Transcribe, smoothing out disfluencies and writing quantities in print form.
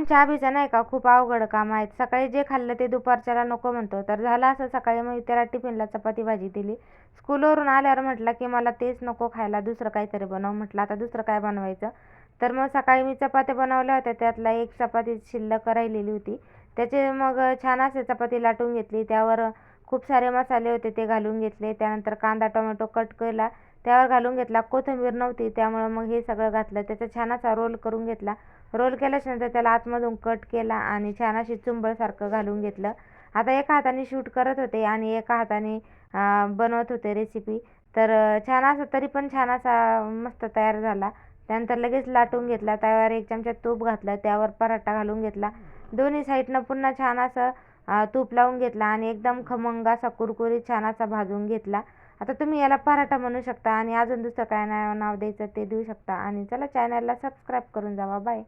आमच्या अभिचं नाही का खूप अवघड काम आहेत. सकाळी जे खाल्लं ते दुपारच्याला नको म्हणतो. तर झालं असं, सकाळी मग त्याला टिफिनला चपाती भाजी दिली. स्कूलवरून आल्यावर म्हटला की मला तेच नको खायला, दुसरं काहीतरी बनव. म्हटलं आता दुसरं काय बनवायचं. तर मग सकाळी मी चपात्या बनवल्या होत्या, त्यातला एक चपाती शिल्लक राहिलेली होती. त्याचे मग छान असे चपाती लाटून घेतली. त्यावर खूप सारे मसाले होते ते घालून घेतले. त्यानंतर कांदा टोमॅटो कट केला, त्यावर घालून घेतला. कोथिंबीर नव्हती त्यामुळं मग हे सगळं घातलं. त्याचा छान असा रोल करून घेतला. रोल केल्याच्यानंतर त्याला आतमधून कट केला आणि छान अशी चुंबळसारखं घालून घेतलं. आता एका हाताने शूट करत होते आणि एका हाताने बनवत होते रेसिपी. तर छान असा, तरी पण छान असा मस्त तयार झाला. त्यानंतर लगेच लाटून घेतला. तव्यावर 1 चमचा तूप घातलं, त्यावर पराठा घालून घेतला. दोन्ही साईडनं पुन्हा छान असं तूप लावून घेतला आणि एकदम खमंग असा कुरकुरीत छान असा भाजून घेतला. आता तुम्ही याला पराठा म्हणू शकता आणि अजून दुसरं काय नाव द्यायचं ते देऊ शकता. आणि चला, चॅनलला सबस्क्राईब करून जावा. बाय.